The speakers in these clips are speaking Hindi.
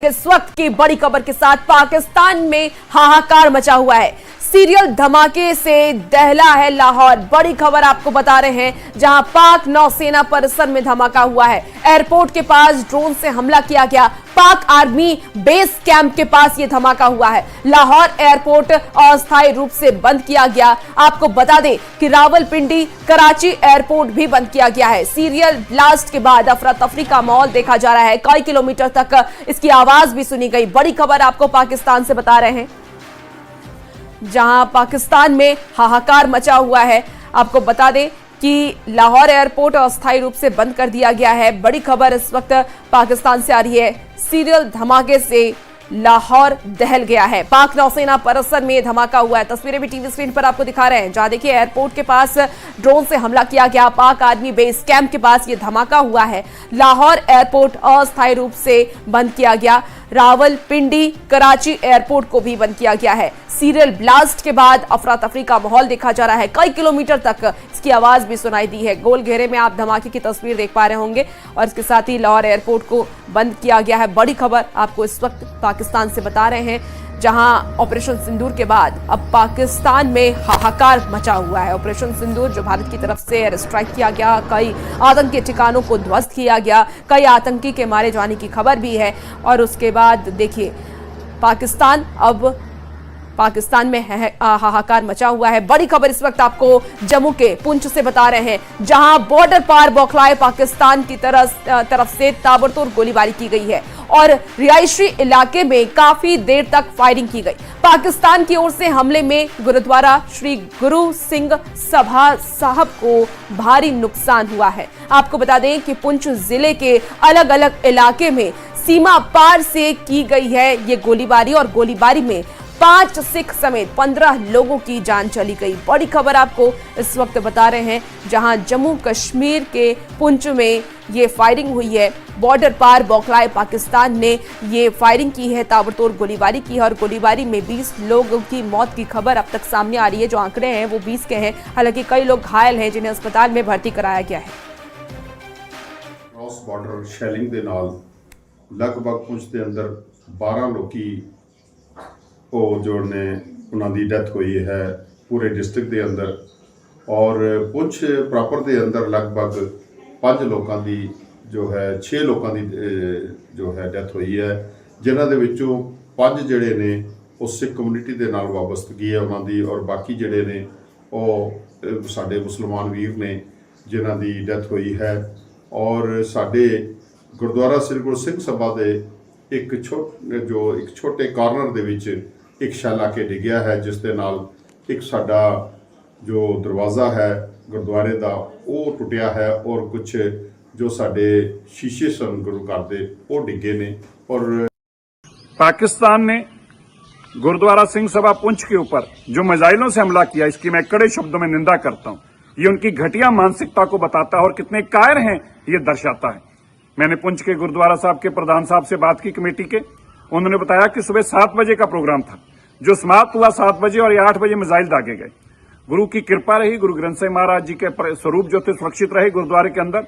इस वक्त की बड़ी खबर के साथ पाकिस्तान में हाहाकार मचा हुआ है। सीरियल धमाके से दहला है लाहौर। बड़ी खबर आपको बता रहे हैं, जहां पाक नौसेना परिसर में धमाका हुआ है। एयरपोर्ट के पास ड्रोन से हमला किया गया। पाक आर्मी बेस कैंप के पास यह धमाका हुआ है। लाहौर एयरपोर्ट अस्थायी रूप से बंद किया गया। आपको बता दें कि रावलपिंडी कराची एयरपोर्ट भी बंद किया गया है। सीरियल ब्लास्ट के बाद अफरा तफरी का माहौल देखा जा रहा है। कई किलोमीटर तक इसकी आवाज भी सुनी गई। बड़ी खबर आपको पाकिस्तान से बता रहे हैं, जहां पाकिस्तान में हाहाकार मचा हुआ है। आपको बता दें कि लाहौर एयरपोर्ट अस्थायी रूप से बंद कर दिया गया है। बड़ी खबर इस वक्त पाकिस्तान से आ रही है। सीरियल धमाके से लाहौर दहल गया है। पाक नौसेना परिसर में धमाका हुआ है। तस्वीरें भी टीवी स्क्रीन पर आपको दिखा रहे हैं, जहां देखिए एयरपोर्ट के पास ड्रोन से हमला किया गया। पाक आर्मी बेस कैंप के पास यह धमाका हुआ है। लाहौर एयरपोर्ट अस्थायी रूप से बंद किया गया। रावलपिंडी कराची एयरपोर्ट को भी बंद किया गया है। सीरियल ब्लास्ट के बाद अफरा तफरी का माहौल देखा जा रहा है। कई किलोमीटर तक इसकी आवाज भी सुनाई दी है। गोल घेरे में आप धमाके की तस्वीर देख पा रहे होंगे और इसके साथ ही लाहौर एयरपोर्ट को बंद किया गया है। बड़ी खबर आपको इस वक्त पाकिस्तान से बता रहे हैं, जहां ऑपरेशन सिंदूर के बाद अब पाकिस्तान में हाहाकार मचा हुआ है। ऑपरेशन सिंदूर जो भारत की तरफ से एयर स्ट्राइक किया गया, कई आतंकी ठिकानों को ध्वस्त किया गया, कई आतंकी के मारे जाने की खबर भी है। और उसके बाद देखिए पाकिस्तान में हाहाकार मचा हुआ है। बड़ी खबर इस वक्त आपको जम्मू के पुंछ से बता रहे हैं, जहां बॉर्डर पार बौखलाए पाकिस्तान की तरफ से ताबड़तोड़ गोलीबारी की गई है और रिहायशी इलाके में काफी देर तक फायरिंग की गई। पाकिस्तान की ओर से हमले में गुरुद्वारा श्री गुरु सिंह सभा साहब को भारी नुकसान हुआ है। आपको बता दें कि पुंछ जिले के अलग अलग इलाके में सीमा पार से की गई है ये गोलीबारी, और गोलीबारी में 5 सिख समेत 15 लोगों की जान चली गई। बड़ी खबर आपको इस वक्त बता रहे हैं, जहां जम्मू कश्मीर के पुंछ में ये फायरिंग हुई है। बॉर्डर पार बौखलाए पाकिस्तान ने ये फायरिंग की है, ताबड़तोड़ गोलीबारी की है और गोलीबारी में 20 लोगों की मौत की खबर अब तक सामने आ रही है। जो आंकड़े हैं वो 20 के हैं। हालांकि कई लोग घायल हैं, जिन्हें अस्पताल में भर्ती कराया गया है। क्रॉस बॉर्डर शैलिंग ਦੇ ਨਾਲ ਲਗਭਗ ਪੁੰਛ ਦੇ ਅੰਦਰ 12 ਲੋਕੀ ਉਹ ਜੋ ਨੇ ਉਹਨਾਂ ਦੀ ਡੈਥ ਹੋਈ ਹੈ ਪੂਰੇ ਡਿਸਟ੍ਰਿਕਟ ਦੇ ਅੰਦਰ, ਔਰ ਪੁੰਛ ਪ੍ਰੋਪਰ ਦੇ ਅੰਦਰ ਲਗਭਗ 5 ਲੋਕਾਂ ਦੀ ਜੋ ਹੈ 6 ਲੋਕਾਂ ਦੀ ਜੋ ਹੈ ਡੈਥ ਹੋਈ ਹੈ, ਜਿਨ੍ਹਾਂ ਦੇ ਵਿੱਚੋਂ 5 ਜਿਹੜੇ ਨੇ ਉਹ ਸਿੱਖ ਕਮਿਊਨਿਟੀ ਦੇ ਨਾਲ ਵਾਬਸਤਗੀ ਹੈ ਉਹਨਾਂ ਦੀ, ਔਰ ਬਾਕੀ ਜਿਹੜੇ ਨੇ ਉਹ ਸਾਡੇ ਮੁਸਲਮਾਨ ਵੀਰ ਨੇ ਜਿਨ੍ਹਾਂ ਦੀ ਡੈਥ ਹੋਈ ਹੈ। ਔਰ ਸਾਡੇ ਗੁਰਦੁਆਰਾ ਸ੍ਰੀ ਗੁਰੂ ਸਿੰਘ ਸਭਾ ਦੇ ਇੱਕ ਛੋਟੇ ਕਾਰਨਰ ਦੇ ਵਿੱਚ ਇੱਕ ਸ਼ੈਲ ਆ ਕੇ ਡਿੱਗਿਆ ਹੈ, ਜਿਸ ਦੇ ਨਾਲ ਇੱਕ ਸਾਡਾ ਜੋ ਦਰਵਾਜ਼ਾ ਹੈ ਗੁਰਦੁਆਰੇ ਦਾ ਉਹ ਟੁੱਟਿਆ ਹੈ, ਔਰ ਕੁਝ ਜੋ ਸਾਡੇ शीशे सन गुरु घर ਦੇ ਉਹ ਡਿੱਗੇ ਨੇ। और पाकिस्तान ने गुरुद्वारा सिंह सभा पुंछ के ऊपर जो मिसाइलों से हमला किया, इसकी मैं कड़े शब्दों में निंदा करता हूं। ये उनकी घटिया मानसिकता को बताता है और कितने कायर हैं ये दर्शाता है। मैंने पुंछ के गुरुद्वारा साहब के प्रधान साहब से बात की कमेटी के, उन्होंने बताया कि सुबह 7 बजे का प्रोग्राम था, जो समाप्त हुआ 7 बजे और 8 बजे मिसाइल दागे गए। गुरु की कृपा रही, गुरु ग्रंथ साहिब महाराज जी के स्वरूप जो थे सुरक्षित रहे गुरुद्वारे के अंदर,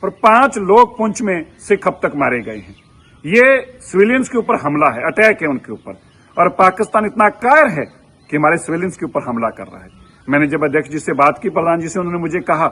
और 5 लोग पुंछ में सिख अब तक मारे गए हैं। ये सिविलियंस के ऊपर हमला है, अटैक है उनके ऊपर, और पाकिस्तान इतना कायर है कि हमारे सिविलियंस के ऊपर हमला कर रहा है। मैंने जब अध्यक्ष जी से बात की, प्रधान जी से, उन्होंने मुझे कहा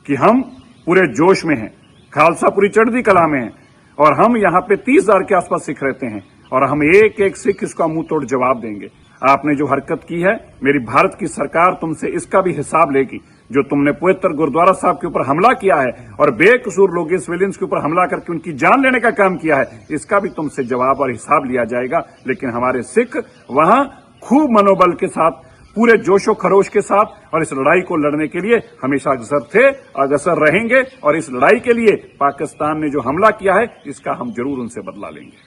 कि हम पूरे जोश में हैं, खालसा पूरी चढ़ती कला में है, और हम यहाँ पे 30,000 के आसपास सिख रहते हैं, और हम एक एक सिख इसका मुंह तोड़ जवाब देंगे। आपने जो हरकत की है, मेरी भारत की सरकार तुमसे इसका भी हिसाब लेगी। जो तुमने पवित्र गुरुद्वारा साहब के ऊपर हमला किया है और बेकसूर लोगों सिविलियंस के ऊपर हमला करके उनकी जान लेने का काम किया है, इसका भी तुमसे जवाब और हिसाब लिया जाएगा। लेकिन हमारे सिख वहां खूब मनोबल के साथ, पूरे जोशो खरोश के साथ और इस लड़ाई को लड़ने के लिए हमेशा अग्रसर थे, अग्रसर रहेंगे, और इस लड़ाई के लिए पाकिस्तान ने जो हमला किया है इसका हम जरूर उनसे बदला लेंगे।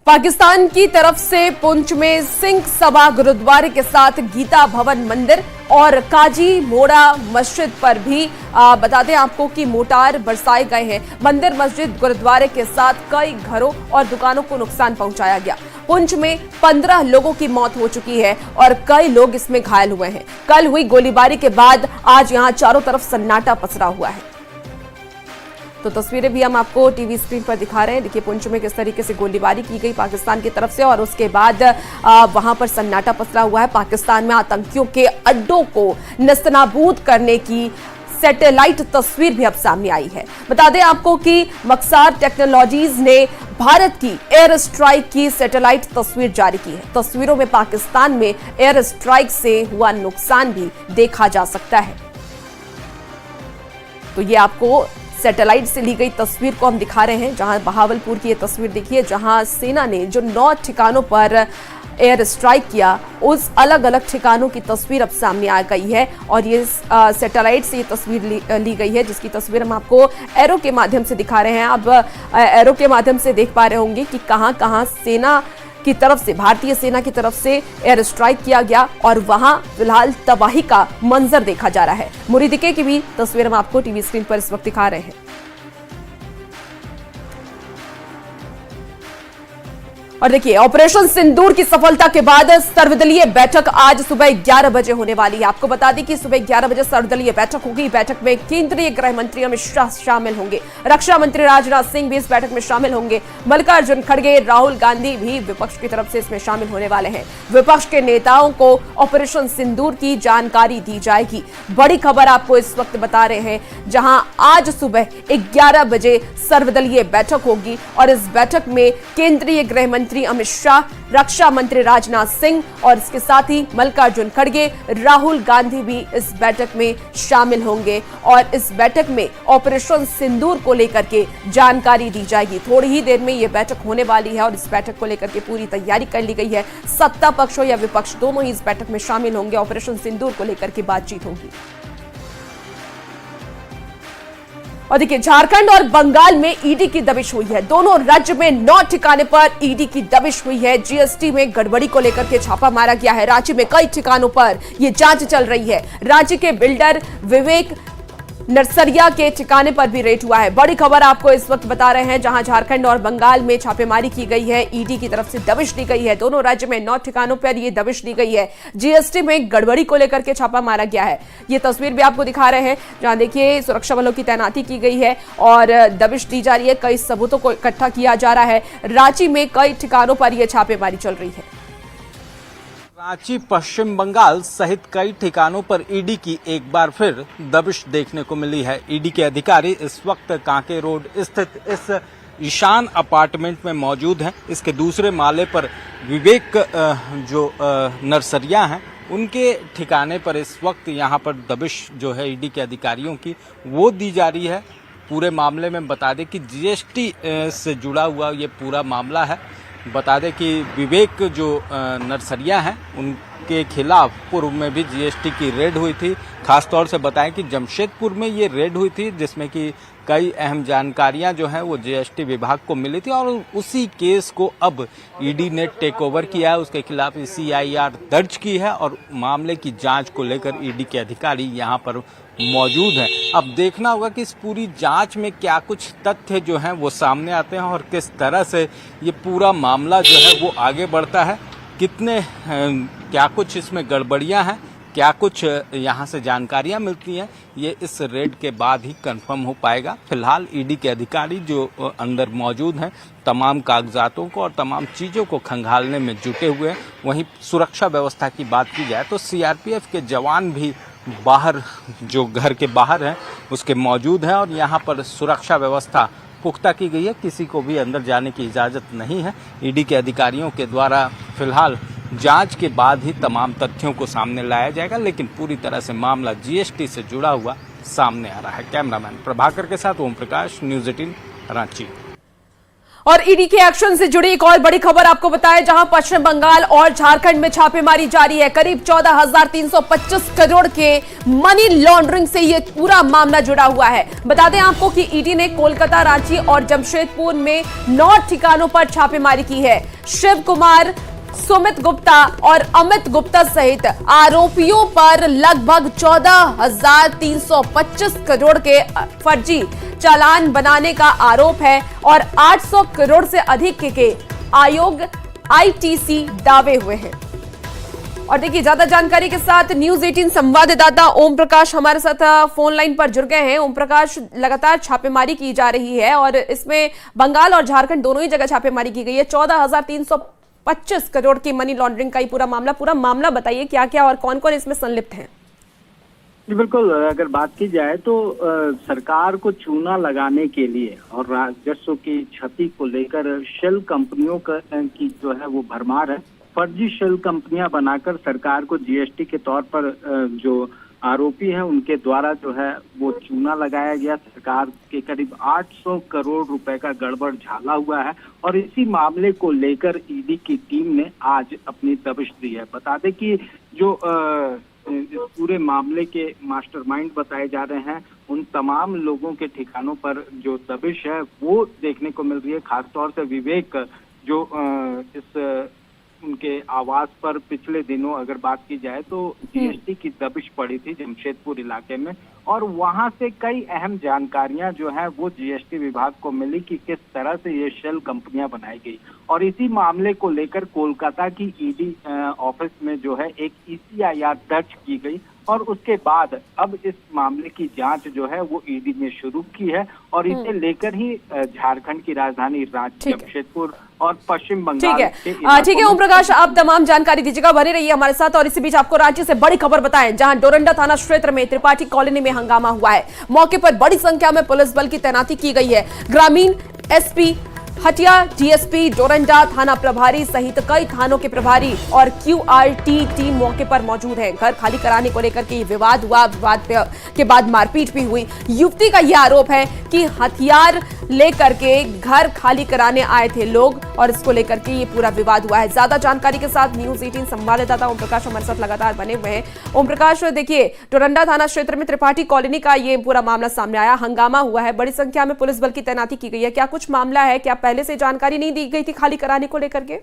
पाकिस्तान की तरफ से पुंछ में सिंह सभा गुरुद्वारे के साथ गीता भवन मंदिर और काजी मोड़ा मस्जिद पर भी बता दें आपको कि मोर्टार बरसाए गए हैं। मंदिर, मस्जिद, गुरुद्वारे के साथ कई घरों और दुकानों को नुकसान पहुंचाया गया। पुंछ में 15 लोगों की मौत हो चुकी है और कई लोग इसमें घायल हुए हैं। कल हुई गोलीबारी के बाद आज यहां चारों तरफ सन्नाटा पसरा हुआ है। तो तस्वीरें भी हम आपको टीवी स्क्रीन पर दिखा रहे हैं। देखिए पुंछ में किस तरीके से गोलीबारी की गई पाकिस्तान की तरफ से और उसके बाद वहां पर सन्नाटा पसरा हुआ है। पाकिस्तान में आतंकियों के अड्डों को नस्तनाबूद करने की सैटेलाइट तस्वीर भी अब सामने आई है। बता दें आपको कि मक्सार टेक्नोलॉजीज ने भारत की एयर स्ट्राइक की सैटेलाइट तस्वीर जारी की है। तस्वीरों में पाकिस्तान में एयर स्ट्राइक से हुआ नुकसान भी देखा जा सकता है। तो ये आपको सैटेलाइट से ली गई तस्वीर को हम दिखा रहे हैं, जहां बहावलपुर की ये तस्वीर देखिए, जहां सेना ने जो 9 ठिकानों पर एयर स्ट्राइक किया, उस अलग अलग ठिकानों की तस्वीर अब सामने आ गई है और ये सैटेलाइट से ये तस्वीर ली गई है, जिसकी तस्वीर हम आपको एरो के माध्यम से दिखा रहे हैं। अब एरो के माध्यम से देख पा रहे होंगे कि कहां कहां सेना की तरफ से, भारतीय सेना की तरफ से एयर स्ट्राइक किया गया और वहां फिलहाल तबाही का मंजर देखा जा रहा है। मुरीदिके की भी तस्वीर हम आपको टीवी स्क्रीन पर इस वक्त दिखा रहे हैं। और देखिए ऑपरेशन सिंदूर की सफलता के बाद सर्वदलीय बैठक आज सुबह 11 बजे होने वाली है। आपको बता दें कि सुबह 11 बजे सर्वदलीय बैठक होगी। बैठक में केंद्रीय गृह मंत्री अमित शाह शामिल होंगे, रक्षा मंत्री राजनाथ सिंह भी इस बैठक में शामिल होंगे, मल्लिकार्जुन खड़गे, राहुल गांधी भी विपक्ष की तरफ से इसमें शामिल होने वाले हैं। विपक्ष के नेताओं को ऑपरेशन सिंदूर की जानकारी दी जाएगी। बड़ी खबर आपको इस वक्त बता रहे हैं, जहां आज सुबह 11 बजे सर्वदलीय बैठक होगी और इस बैठक में केंद्रीय गृह मंत्री अमित शाह, रक्षा मंत्री राजनाथ सिंह और इसके साथ ही मल्लिकार्जुन खड़गे, राहुल गांधी भी इस बैठक में शामिल होंगे और इस बैठक में ऑपरेशन सिंदूर को लेकर के जानकारी दी जाएगी। थोड़ी ही देर में यह बैठक होने वाली है और इस बैठक को लेकर के पूरी तैयारी कर ली गई है। सत्ता पक्ष हो या विपक्ष, दोनों ही इस बैठक में शामिल होंगे। ऑपरेशन सिंदूर को लेकर के बातचीत होगी। और देखिए झारखंड और बंगाल में ईडी की दबिश हुई है। दोनों राज्य में 9 ठिकाने पर ईडी की दबिश हुई है। जीएसटी में गड़बड़ी को लेकर के छापा मारा गया है। राज्य में कई ठिकानों पर यह जांच चल रही है। राज्य के बिल्डर विवेक नरसरिया के ठिकाने पर भी रेड हुआ है। बड़ी खबर आपको इस वक्त बता रहे हैं, जहां झारखंड और बंगाल में छापेमारी की गई है। ईडी की तरफ से दबिश दी गई है। दोनों राज्य में 9 ठिकानों पर यह दबिश दी गई है। जीएसटी में गड़बड़ी को लेकर के छापा मारा गया है। ये तस्वीर भी आपको दिखा रहे हैं, जहां देखिए सुरक्षा बलों की तैनाती की गई है और दबिश दी जा रही है। कई सबूतों को इकट्ठा किया जा रहा है। रांची में कई ठिकानों पर यह छापेमारी चल रही है। रांची, पश्चिम बंगाल सहित कई ठिकानों पर ईडी की एक बार फिर दबिश देखने को मिली है। ईडी के अधिकारी इस वक्त कांके रोड स्थित इस ईशान अपार्टमेंट में मौजूद हैं। इसके दूसरे माले पर विवेक जो नरसरिया हैं, उनके ठिकाने पर इस वक्त यहाँ पर दबिश जो है ईडी के अधिकारियों की वो दी जा रही है। पूरे मामले में बता दें कि जीएसटी से जुड़ा हुआ ये पूरा मामला है। बता दें कि विवेक जो नरसरिया हैं, उनके खिलाफ पूर्व में भी जीएसटी की रेड हुई थी। खासतौर से बताएं कि जमशेदपुर में ये रेड हुई थी, जिसमें कि कई अहम जानकारियां जो हैं वो जीएसटी विभाग को मिली थी और उसी केस को अब ईडी ने टेक ओवर किया है। उसके खिलाफ सीआईआर दर्ज की है और मामले की जांच को लेकर ईडी के अधिकारी यहां पर मौजूद हैं। अब देखना होगा कि इस पूरी जांच में क्या कुछ तथ्य जो हैं वो सामने आते हैं और किस तरह से ये पूरा मामला जो है वो आगे बढ़ता है। कितने क्या कुछ इसमें गड़बड़ियां हैं, क्या कुछ यहाँ से जानकारियां मिलती हैं, ये इस रेड के बाद ही कंफर्म हो पाएगा। फिलहाल ईडी के अधिकारी जो अंदर मौजूद हैं, तमाम कागजातों को और तमाम चीज़ों को खंगालने में जुटे हुए हैं। वहीं सुरक्षा व्यवस्था की बात की जाए तो सीआरपीएफ के जवान भी बाहर, जो घर के बाहर हैं, उसके मौजूद हैं और यहाँ पर सुरक्षा व्यवस्था पुख्ता की गई है। किसी को भी अंदर जाने की इजाज़त नहीं है। ईडी के अधिकारियों के द्वारा फिलहाल जांच के बाद ही तमाम तथ्यों को सामने लाया जाएगा, लेकिन पूरी तरह से मामला जीएसटी से जुड़ा हुआ सामने आ रहा है। कैमरामैन प्रभाकर के साथ ओम प्रकाश, न्यूज़ 18 रांची। और ईडी के एक्शन से जुड़ी एक और बड़ी खबर आपको बताएं, जहां पश्चिम बंगाल और झारखंड में छापेमारी जारी है। करीब 14,325 करोड़ के मनी लॉन्ड्रिंग से यह पूरा मामला जुड़ा हुआ है। बता दें आपको कि ईडी ने कोलकाता, रांची और जमशेदपुर में 9 ठिकानों पर छापेमारी की है। शिव कुमार, सुमित गुप्ता और अमित गुप्ता सहित आरोपियों पर लगभग 14,325 करोड़ के फर्जी चालान बनाने का आरोप है और 800 करोड़ से अधिक के आयोग आईटीसी दावे हुए हैं। और देखिए ज्यादा जानकारी के साथ न्यूज 18 संवाददाता ओम प्रकाश हमारे साथ फोन लाइन पर जुड़ गए हैं। ओम प्रकाश, लगातार छापेमारी की जा रही है और इसमें बंगाल और झारखंड दोनों ही जगह छापेमारी की गई है। 14,325 करोड़ की मनी लॉन्ड्रिंग का ही पूरा मामला बताइए, क्या क्या और कौन कौन इसमें संलिप्त है? जी बिल्कुल, अगर बात की जाए तो सरकार को चूना लगाने के लिए और राजस्व की क्षति को लेकर शेल कंपनियों की जो है वो भरमार है। फर्जी शेल कंपनियां बनाकर सरकार को जीएसटी के तौर पर जो आरोपी हैं उनके द्वारा जो है वो चूना लगाया गया। सरकार के करीब 800 करोड़ रुपए का गड़बड़ झाला हुआ है और इसी मामले को लेकर ईडी की टीम ने आज अपनी दबिश दी है। बता दें कि जो इस पूरे मामले के मास्टरमाइंड बताए जा रहे हैं, उन तमाम लोगों के ठिकानों पर जो दबिश है वो देखने को मिल रही है। खासतौर से विवेक जो इस उनके आवास पर पिछले दिनों अगर बात की जाए तो जीएसटी की दबिश पड़ी थी जमशेदपुर इलाके में और वहां से कई अहम जानकारियां जो है वो जीएसटी विभाग को मिली कि किस तरह से ये शेल कंपनियां बनाई गई। और इसी मामले को लेकर कोलकाता की ईडी ऑफिस में जो है एक ECIR दर्ज की गई और उसके बाद अब इस मामले की जांच जो है वो ईडी ने शुरू की है और इसे लेकर ही झारखंड की राजधानी रांची, जमशेदपुर और पश्चिम बंगाल ठीक है ओम प्रकाश, आप तमाम जानकारी दीजिएगा, बने रहिए हमारे साथ। और इसी बीच आपको रांची से बड़ी खबर बताएं, जहां डोरंडा थाना क्षेत्र में त्रिपाठी कॉलोनी में हंगामा हुआ है। मौके पर बड़ी संख्या में पुलिस बल की तैनाती की गई है। ग्रामीण एसपी हटिया, डीएसपी डोरंडा, थाना प्रभारी सहित कई थानों के प्रभारी और QRT टीम मौके पर मौजूद है। घर खाली कराने को लेकर के विवाद हुआ, विवाद के बाद मारपीट भी हुई। युवती का यह आरोप है कि हथियार लेकर के घर खाली कराने आए थे लोग और इसको लेकर के ये पूरा विवाद हुआ है। ज्यादा जानकारी के साथ न्यूज 18 संवाददाता ओम प्रकाश हमारे साथ लगातार बने हुए हैं। ओम प्रकाश, देखिए डोरंडा थाना क्षेत्र में त्रिपाठी कॉलोनी का ये पूरा मामला सामने आया, हंगामा हुआ है, बड़ी संख्या में पुलिस बल की तैनाती की गई है। क्या कुछ मामला है, क्या पहले से जानकारी नहीं दी गई थी खाली कराने को लेकर के?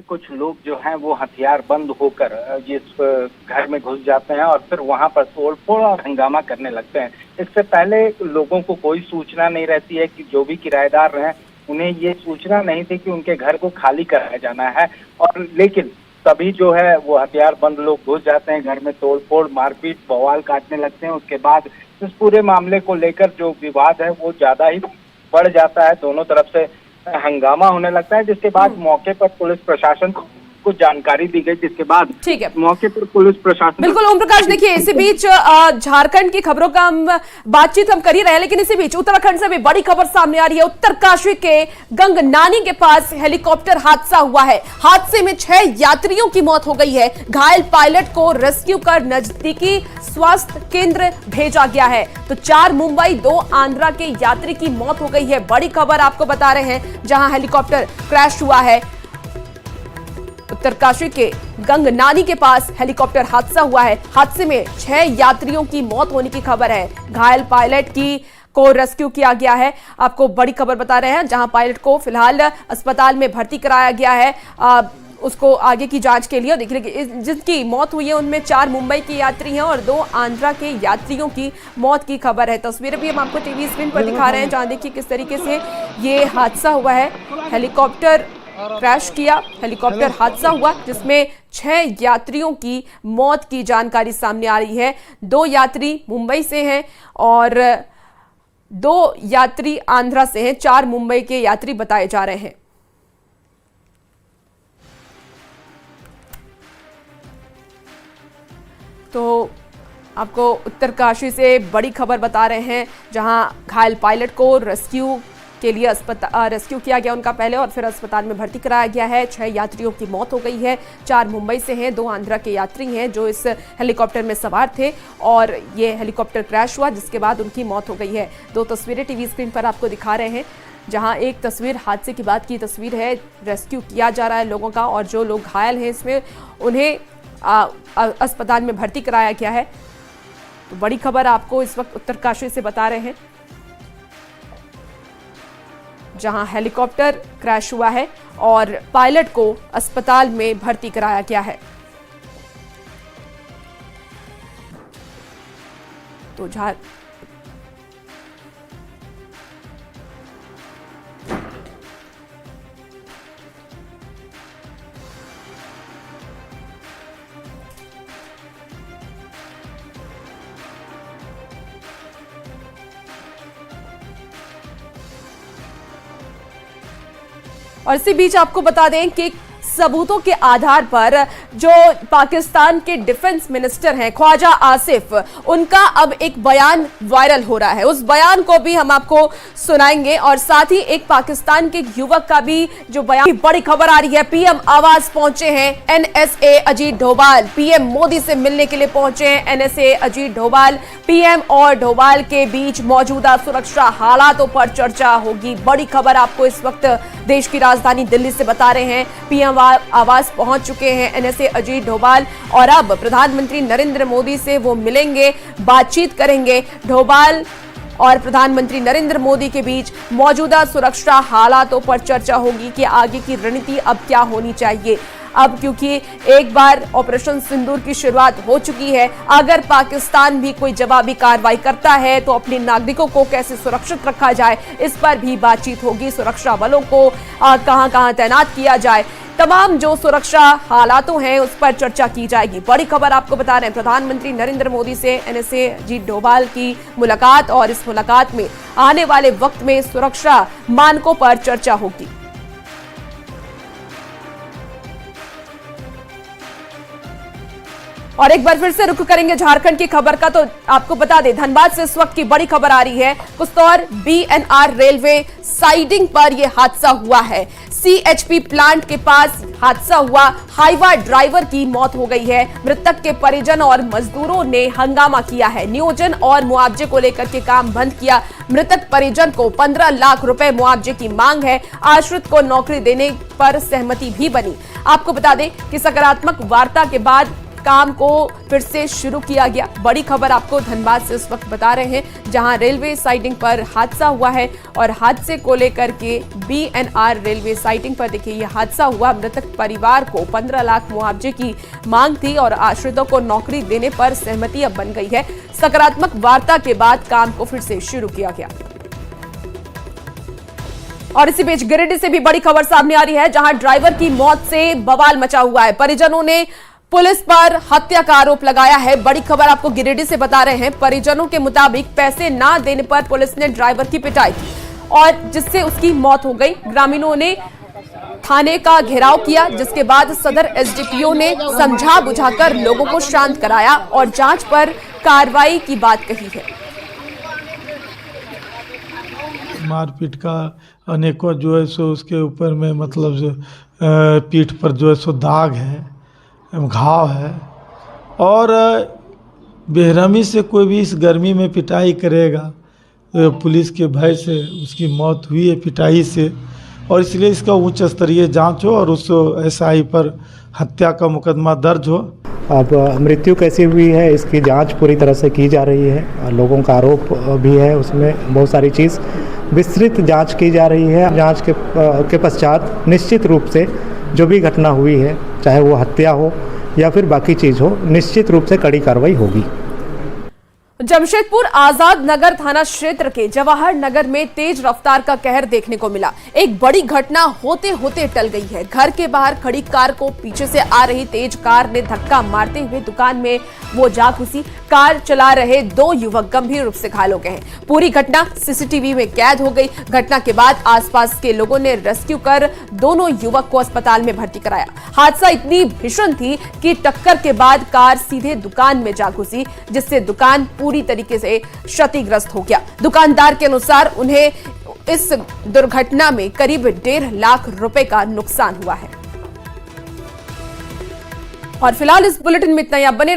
कुछ लोग जो हैं वो हथियार बंद होकर इस घर में घुस जाते हैं और फिर वहां पर तोड़फोड़ और हंगामा करने लगते हैं। इससे पहले लोगों को कोई सूचना नहीं रहती है कि जो भी किराएदार हैं उन्हें ये सूचना नहीं थी कि उनके घर को खाली कराया जाना है। और लेकिन तभी जो है वो हथियार बंद लोग घुस जाते हैं, घर में तोड़फोड़, मारपीट, बवाल काटने लगते हैं। उसके बाद इस पूरे मामले को लेकर जो विवाद है वो ज्यादा ही बढ़ जाता है, दोनों तरफ से हंगामा होने लगता है, जिसके बाद मौके पर पुलिस प्रशासन को जानकारी दी गई, जिसके बाद ठीक है मौके पर पुलिस प्रशासन। बिल्कुल ओम प्रकाश, देखिए इसी बीच झारखंड की खबरों का हम बातचीत कर ही रहे हैं, लेकिन इसी बीच उत्तराखंड से भी बड़ी खबर सामने आ रही है। उत्तरकाशी के गंगनानी के पास हेलीकॉप्टर हादसा हुआ है। हादसे में 6 यात्रियों की मौत हो गई है। घायल पायलट को रेस्क्यू कर नजदीकी स्वास्थ्य केंद्र भेजा गया है। तो 4 मुंबई 2 आंध्रा के यात्री की मौत हो गई है। बड़ी खबर आपको बता रहे हैं, जहां हेलीकॉप्टर क्रैश हुआ है। उत्तरकाशी के गंगनानी के पास हेलीकॉप्टर हादसा हुआ है। हादसे में 6 यात्रियों की मौत होने की खबर है। घायल पायलट को रेस्क्यू किया गया है। आपको बड़ी खबर बता रहे हैं, जहां पायलट को फिलहाल अस्पताल में भर्ती कराया गया है उसको आगे की जांच के लिए। देखिए जिनकी मौत हुई है उनमें 4 मुंबई के यात्री हैं और 2 आंध्रा के यात्रियों की मौत की खबर है। तस्वीरें भी हम आपको टीवी स्क्रीन पर दिखा रहे हैं, जहां देखिए किस तरीके से ये हादसा हुआ है। हेलीकॉप्टर क्रैश किया, हेलीकॉप्टर हादसा हुआ जिसमें 6 यात्रियों की मौत की जानकारी सामने आ रही है। 2 यात्री मुंबई से हैं और 2 यात्री आंध्रा से हैं। 4 मुंबई के यात्री बताए जा रहे हैं। तो आपको उत्तरकाशी से बड़ी खबर बता रहे हैं, जहां घायल पायलट को रेस्क्यू के लिए रेस्क्यू किया गया उनका पहले और फिर अस्पताल में भर्ती कराया गया है। 6 यात्रियों की मौत हो गई है। 4 मुंबई से हैं, 2 आंध्रा के यात्री हैं जो इस हेलीकॉप्टर में सवार थे और ये हेलीकॉप्टर क्रैश हुआ जिसके बाद उनकी मौत हो गई है। 2 तस्वीरें टीवी स्क्रीन पर आपको दिखा रहे हैं, जहां एक तस्वीर हादसे के बाद की तस्वीर है, रेस्क्यू किया जा रहा है लोगों का और जो लोग घायल हैं इसमें उन्हें अस्पताल में भर्ती कराया गया है। तो बड़ी खबर आपको इस वक्त उत्तरकाशी से बता रहे हैं, जहां हेलीकॉप्टर क्रैश हुआ है और पायलट को अस्पताल में भर्ती कराया गया है। तो और इसी बीच आपको बता दें कि सबूतों के आधार पर जो पाकिस्तान के डिफेंस मिनिस्टर हैं ख्वाजा आसिफ, उनका अब एक बयान वायरल हो रहा है। उस बयान को भी हम आपको सुनाएंगे और साथ ही एक पाकिस्तान के युवक का भी जो बयान, बड़ी खबर आ रही है। पीएम आवास पहुंचे हैं एनएसए अजीत डोभाल, पीएम मोदी से मिलने के लिए पहुंचे हैं एनएसए अजीत डोभाल। पीएम और डोभाल के बीच मौजूदा सुरक्षा हालातों पर चर्चा होगी। बड़ी खबर आपको इस वक्त देश की राजधानी दिल्ली से बता रहे हैं। पीएम आवास पहुंच चुके हैं एनएसए अजीत डोभाल और अब प्रधानमंत्री नरेंद्र मोदी से वो मिलेंगे, बातचीत करेंगे। डोभाल और प्रधानमंत्री नरेंद्र मोदी के बीच मौजूदा सुरक्षा हालातों पर चर्चा होगी कि आगे की रणनीति अब क्या होनी चाहिए। अब क्योंकि एक बार ऑपरेशन सिंदूर की शुरुआत हो चुकी है, अगर पाकिस्तान भी कोई जवाबी कार्रवाई करता है तो अपने नागरिकों को कैसे सुरक्षित रखा जाए, इस पर भी बातचीत होगी। सुरक्षा बलों को कहां-कहां तैनात किया जाए, तमाम जो सुरक्षा हालातों हैं उस पर चर्चा की जाएगी। बड़ी खबर आपको बता रहे हैं, प्रधानमंत्री नरेंद्र मोदी से एनएसए अजीत डोभाल की मुलाकात और इस मुलाकात में आने वाले वक्त में सुरक्षा मानकों पर चर्चा होगी। और एक बार फिर से रुख करेंगे झारखंड की खबर का, तो आपको बता दें धनबाद से इस वक्त की बड़ी खबर आ रही है। कुस्तौर बीएनआर रेलवे साइडिंग पर यह हादसा हुआ है। सीएचपी प्लांट के पास हादसा हुआ, हाईवा ड्राइवर की मौत हो गई है। मृतक के परिजन और मजदूरों ने हंगामा किया है। नियोजन और मुआवजे को लेकर के काम बंद किया। मृतक परिजन को 15 लाख रुपए मुआवजे की मांग है। आश्रित को नौकरी देने पर सहमति भी बनी। आपको बता दें कि सकारात्मक वार्ता के बाद काम को फिर से शुरू किया गया। बड़ी खबर आपको धनबाद से इस वक्त बता रहे हैं, जहां रेलवे साइडिंग पर हादसा हुआ है और हादसे को लेकर के बीएनआर रेलवे साइडिंग पर देखिए यह हादसा हुआ। मृतक परिवार को 15 लाख मुआवजे की मांग थी और आश्रितों को नौकरी देने पर सहमति अब बन गई है। सकारात्मक वार्ता के बाद काम को फिर से शुरू किया गया। और इसी बीच गिरिडीह से भी बड़ी खबर सामने आ रही है, जहां ड्राइवर की मौत से बवाल मचा हुआ है। परिजनों ने पुलिस पर हत्या का आरोप लगाया है। बड़ी खबर आपको गिरिडीह से बता रहे हैं, परिजनों के मुताबिक पैसे ना देने पर पुलिस ने ड्राइवर की पिटाई की और जिससे उसकी मौत हो गई। ग्रामीणों ने थाने का घेराव किया, जिसके बाद सदर एसडीपीओ ने समझा बुझाकर लोगों को शांत कराया और जांच पर कार्रवाई की बात कही है। मारपीट का अनेकों जो है सो उसके ऊपर में मतलब जो पीठ पर जो है सो दाग है, घाव है और बेरहमी से कोई भी इस गर्मी में पिटाई करेगा तो पुलिस के भय से उसकी मौत हुई है पिटाई से, और इसलिए इसका उच्च स्तरीय जांच हो और उस एसआई पर हत्या का मुकदमा दर्ज हो। अब मृत्यु कैसी हुई है इसकी जांच पूरी तरह से की जा रही है। लोगों का आरोप भी है, उसमें बहुत सारी चीज़ विस्तृत जांच की जा रही है। जांच के पश्चात निश्चित रूप से जो भी घटना हुई है, चाहे वो हत्या हो या फिर बाकी चीज़ हो, निश्चित रूप से कड़ी कार्रवाई होगी। जमशेदपुर आजाद नगर थाना क्षेत्र के जवाहर नगर में तेज रफ्तार का कहर देखने को मिला। एक बड़ी घटना होते होते टल गई है। घर के बाहर खड़ी कार को पीछे से आ रही तेज कार ने धक्का मारते हुए दुकान में वो जा घुसी। कार चला रहे 2 युवक गंभीर रूप से घायल हो गए हैं। पूरी घटना सीसीटीवी में कैद हो गई। घटना के बाद आसपास के लोगों ने रेस्क्यू कर दोनों युवक को अस्पताल में भर्ती कराया। हादसा इतनी भीषण थी कि टक्कर के बाद कार सीधे दुकान में जा घुसी, जिससे दुकान पूरी तरीके से क्षतिग्रस्त हो गया। दुकानदार के अनुसार उन्हें इस दुर्घटना में करीब 1.5 लाख रुपए का नुकसान हुआ है। और फिलहाल इस बुलेटिन में इतना ही। आप बने रहिए।